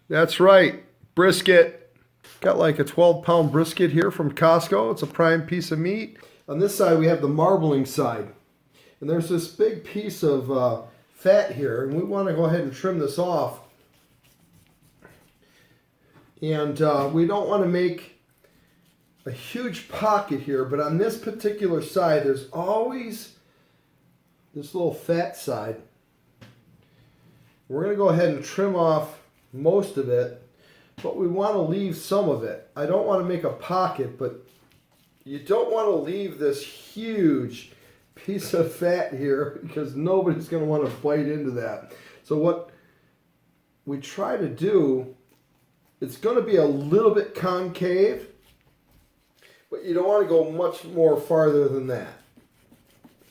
That's right, brisket. Got like a 12-pound brisket here from Costco. It's a prime piece of meat. On this side, we have the marbling side. And there's this big piece of fat here, and we want to go ahead and trim this off. And we don't want to make a huge pocket here, but on this particular side, there's always this little fat side. We're going to go ahead and trim off most of it, but we want to leave some of it. I don't want to make a pocket, but you don't want to leave this huge piece of fat here because nobody's going to want to bite into that. So what we try to do, it's going to be a little bit concave, but you don't want to go much more farther than that.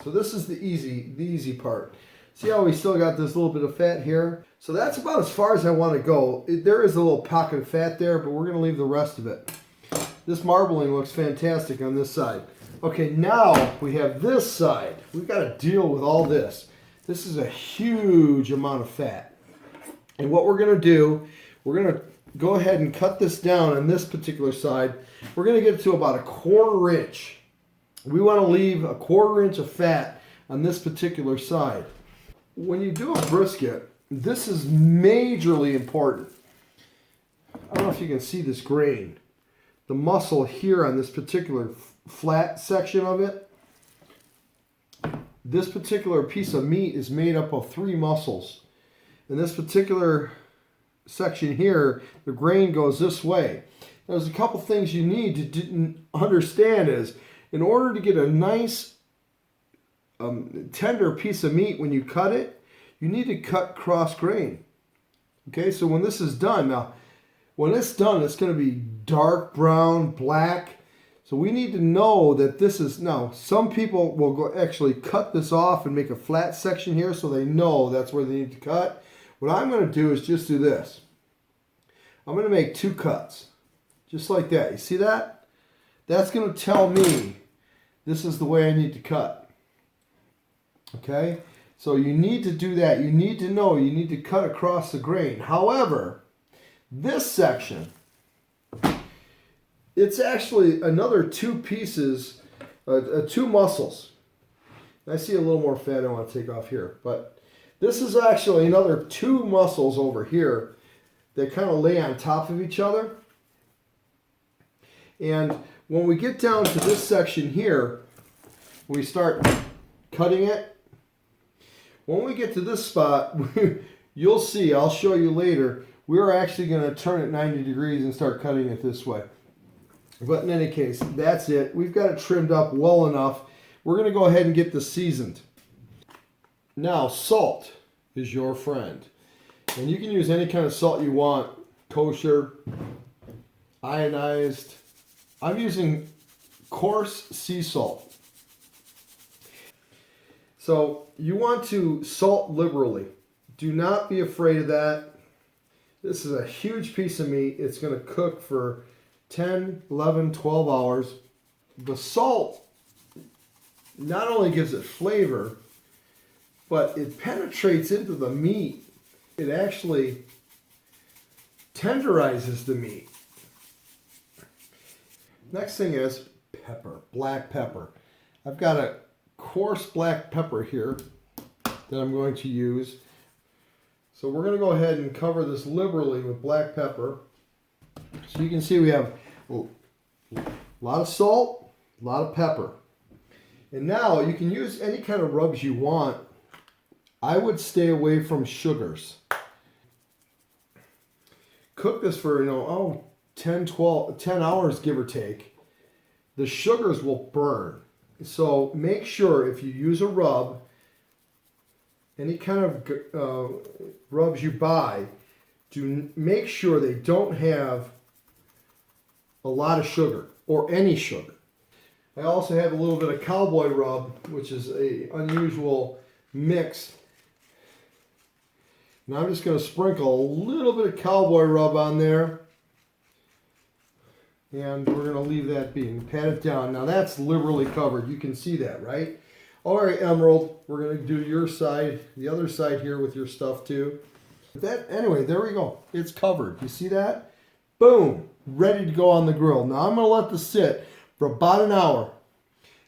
So this is the easy part. See how we still got this little bit of fat here? So that's about as far as I want to go. There is a little pocket of fat there, but we're going to leave the rest of it. This marbling looks fantastic on this side. Okay, now we have this side. We've got to deal with all this. This is a huge amount of fat. And what we're going to do, we're going to go ahead and cut this down on this particular side. We're going to get it to about 1/4 inch. We want to leave 1/4 inch of fat on this particular side. When you do a brisket, this is majorly important. I don't know if you can see this grain. The muscle here on this particular flat section of it, this particular piece of meat is made up of 3 muscles. In this particular section here, the grain goes this way. There's a couple things you need to understand is, in order to get a nice tender piece of meat when you cut it, you need to cut cross grain. Okay, so when this is done, now when it's done, it's going to be dark brown, black. So we need to know that this is, now some people will go actually cut this off and make a flat section here so they know that's where they need to cut. What I'm going to do is just do this. I'm going to make 2 cuts, just like that. You see that? That's going to tell me this is the way I need to cut. Okay? So you need to do that. You need to know you need to cut across the grain. However, this section, it's actually another 2 pieces, 2 muscles. I see a little more fat I want to take off here, but this is actually another 2 muscles over here that kind of lay on top of each other. And when we get down to this section here, we start cutting it. When we get to this spot, you'll see, I'll show you later, we're actually going to turn it 90 degrees and start cutting it this way. But in any case, that's it. We've got it trimmed up well enough. We're going to go ahead and get this seasoned. Now, salt is your friend. And you can use any kind of salt you want. Kosher, ionized. I'm using coarse sea salt. So you want to salt liberally. Do not be afraid of that. This is a huge piece of meat. It's going to cook for 10, 11, 12 hours. The salt not only gives it flavor, but it penetrates into the meat. It actually tenderizes the meat. Next thing is pepper, black pepper. I've got a coarse black pepper here that I'm going to use. So we're going to go ahead and cover this liberally with black pepper. So you can see we have a lot of salt, a lot of pepper. And now you can use any kind of rubs you want. I would stay away from sugars. Cook this for, 10 hours, give or take. The sugars will burn. So make sure if you use a rub, any kind of rubs you buy, make sure they don't have a lot of sugar or any sugar. I also have a little bit of cowboy rub, which is an unusual mix. And I'm just going to sprinkle a little bit of cowboy rub on there. And we're going to leave that be and pat it down. Now that's liberally covered. You can see that, right? All right, Emerald, we're going to do your side, the other side here with your stuff too. Anyway, there we go. It's covered. You see that? Boom. Ready to go on the grill. Now I'm going to let this sit for about an hour.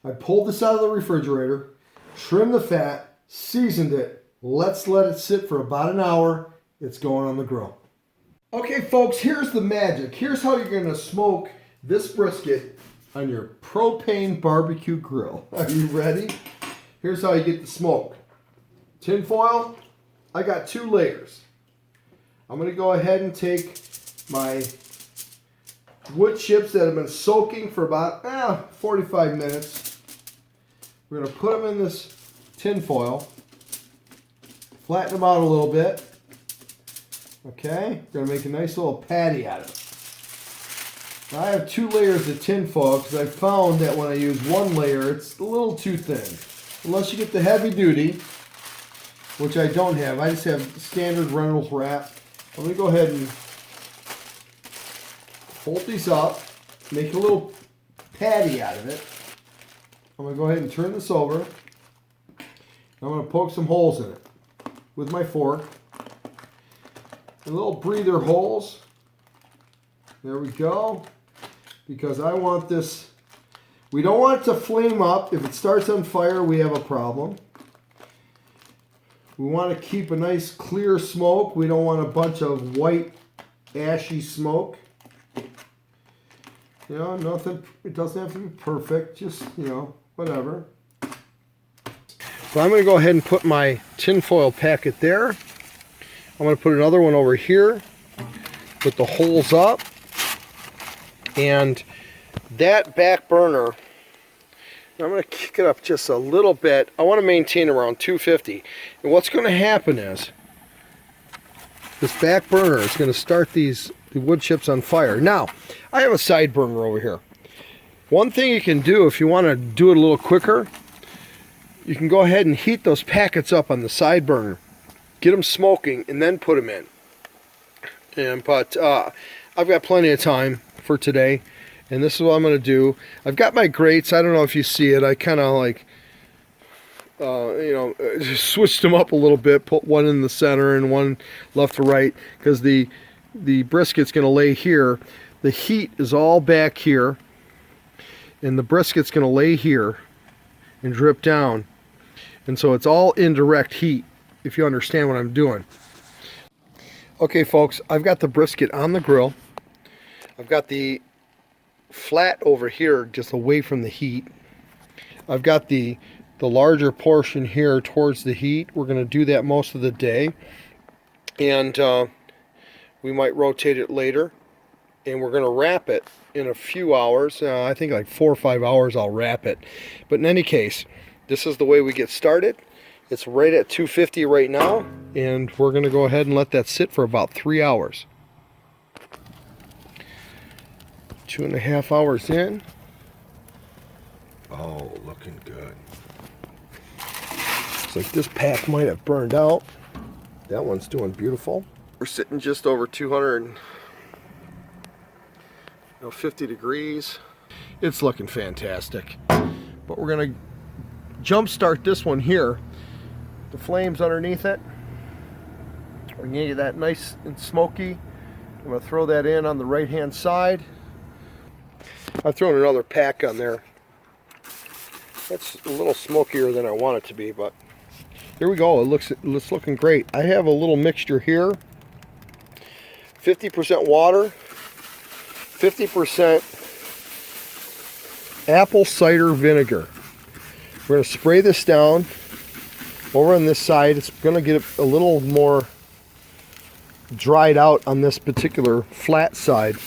I pulled this out of the refrigerator, trimmed the fat, seasoned it. Let's let it sit for about an hour. It's going on the grill. Okay, folks, here's the magic. Here's how you're going to smoke this brisket on your propane barbecue grill. Are you ready? Here's how you get the smoke. Tin foil. I got 2 layers. I'm going to go ahead and take my wood chips that have been soaking for about 45 minutes. We're going to put them in this tin foil. Flatten them out a little bit. Okay, we're going to make a nice little patty out of it. Now I have 2 layers of tin foil because I found that when I use 1 layer, it's a little too thin. Unless you get the heavy duty, which I don't have. I just have standard Reynolds wrap. I'm going to go ahead and fold these up, make a little patty out of it. I'm going to go ahead and turn this over. I'm going to poke some holes in it with my fork. And little breather holes. There we go. Because I want this, we don't want it to flame up. If it starts on fire, we have a problem. We want to keep a nice clear smoke. We don't want a bunch of white, ashy smoke. You know, nothing, it doesn't have to be perfect, just, you know, whatever. So I'm going to go ahead and put my tin foil packet there. I'm going to put another one over here, put the holes up, and that back burner, I'm going to kick it up just a little bit. I want to maintain around 250. And what's going to happen is, this back burner is going to start the wood chips on fire. Now, I have a side burner over here. One thing you can do if you want to do it a little quicker, you can go ahead and heat those packets up on the side burner. Get them smoking and then put them in. But I've got plenty of time for today. And this is what I'm going to do. I've got my grates. I don't know if you see it. I kind of like, switched them up a little bit. Put one in the center and one left to right. Because the brisket's going to lay here. The heat is all back here. And the brisket's going to lay here and drip down. And so it's all indirect heat, if you understand what I'm doing. Okay, folks, I've got the brisket on the grill. I've got the flat over here just away from the heat. I've got the larger portion here towards the heat. We're going to do that most of the day, and we might rotate it later, and we're going to wrap it in a few hours. I think like 4 or 5 hours I'll wrap it. But in any case, this is the way we get started. It's right at 250 right now, and we're going to go ahead and let that sit for about 3 hours. 2.5 hours in. Oh, looking good. Looks like this pack might have burned out. That one's doing beautiful. We're sitting just over 250 degrees. It's looking fantastic. But we're going to jump start this one here. The flames underneath it. We're going to get that nice and smoky. I'm going to throw that in on the right hand side. I've thrown another pack on there. That's a little smokier than I want it to be, but here we go. It's looking great. I have a little mixture here. 50% water, 50% apple cider vinegar. We're going to spray this down over on this side. It's going to get a little more dried out on this particular flat side.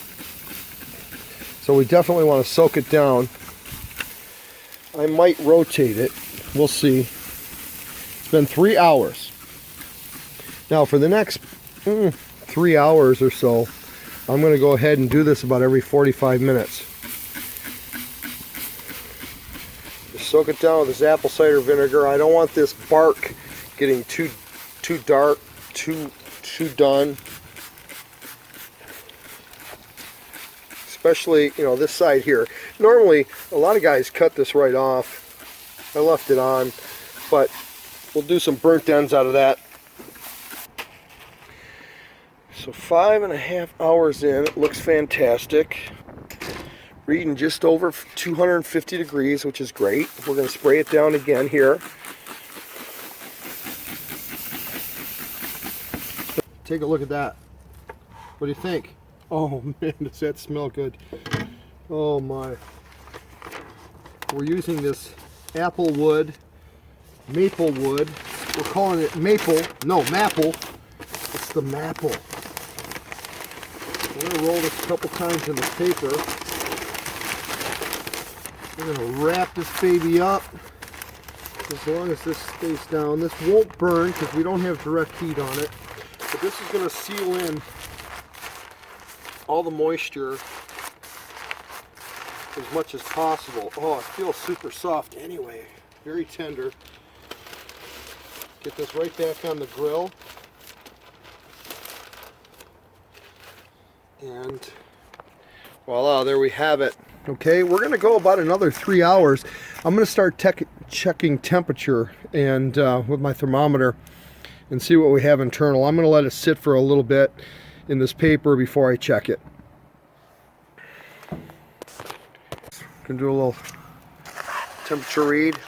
So we definitely want to soak it down. I might rotate it. We'll see. It's been 3 hours. Now for the next 3 hours or so, I'm going to go ahead and do this about every 45 minutes. Just soak it down with this apple cider vinegar. I don't want this bark getting too dark, too done. Especially, this side here. Normally, a lot of guys cut this right off. I left it on, but we'll do some burnt ends out of that. So 5.5 hours in, it looks fantastic. Reading just over 250 degrees, which is great. We're going to spray it down again here. Take a look at that. What do you think? Oh man, does that smell good? Oh my. We're using this apple wood, maple wood. We're calling it maple. No, maple. It's the maple. We're going to roll this a couple times in the paper. We're going to wrap this baby up as long as this stays down. This won't burn because we don't have direct heat on it. But this is going to seal in all the moisture as much as possible. Oh, it feels super soft anyway. Very tender. Get this right back on the grill. And voila, there we have it. Okay, we're going to go about another 3 hours. I'm going to start checking temperature and with my thermometer and see what we have internal. I'm going to let it sit for a little bit in this paper before I check it. Going to do a little temperature read.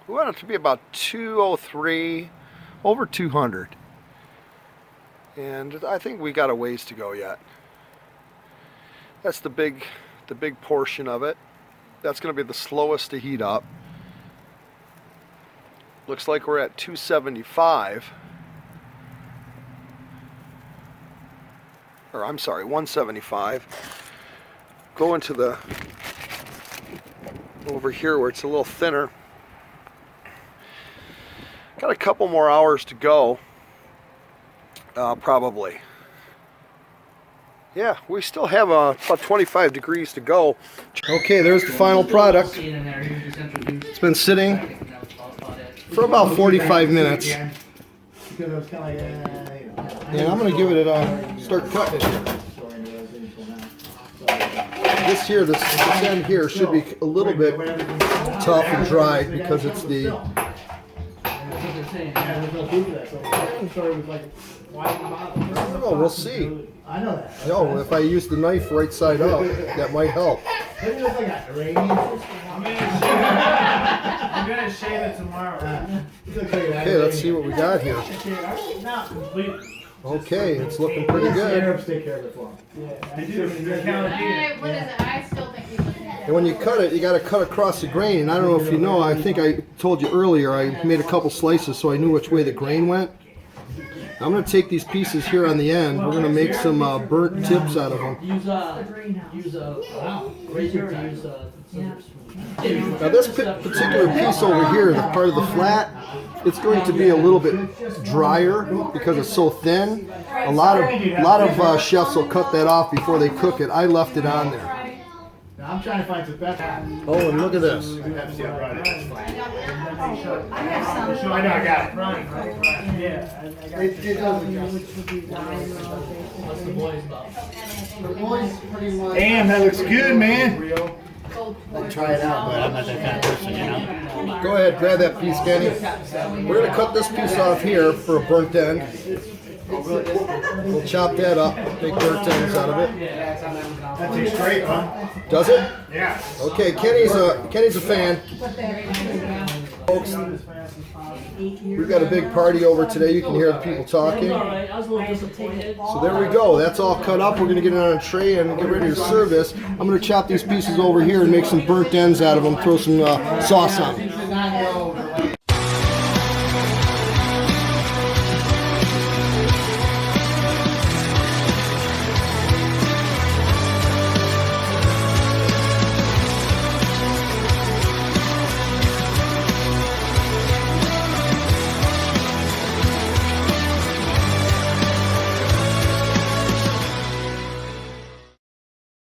We want it to be about 203, over 200. And I think we got a ways to go yet. That's the big portion of it. That's going to be the slowest to heat up. Looks like we're at 275. Or I'm sorry, 175. Go into the over here where it's a little thinner. Got a couple more hours to go. Probably. Yeah, we still have about 25 degrees to go. Okay, there's the final product. It's been sitting for about 45 minutes. And I'm going to give it a start cutting it. This here, this end here should be a little bit tough and dry because it's the... Oh, we'll see. I know that. No, if I use the knife right side up, that might help. I'm gonna shave it tomorrow. Okay, let's see what we got here. Okay, it's looking pretty good. Take care of it for him. I do. What is it? I still think you look at And when you cut it, you got to cut across the grain. And I don't know if you know, I think I told you earlier, I made a couple slices so I knew which way the grain went. I'm going to take these pieces here on the end. We're going to make some burnt tips out of them. Now this particular piece over here, the part of the flat, it's going to be a little bit drier because it's so thin. A lot of chefs will cut that off before they cook it. I left it on there. I'm trying to find some best. Oh, and look at this. I know, I got it. Damn, that looks good, man. I'll try it out, but I'm not that kind of person, you know. Go ahead, grab that piece, Kenny. We're going to cut this piece off here for a burnt end. We'll chop that up, make burnt ends out of it. That tastes great, huh? Does it? Yeah. Okay, Kenny's a fan. Folks, we've got a big party over today. You can hear the people talking. So there we go. That's all cut up. We're going to get it on a tray and get ready to serve this. I'm going to chop these pieces over here and make some burnt ends out of them. Throw some sauce on them.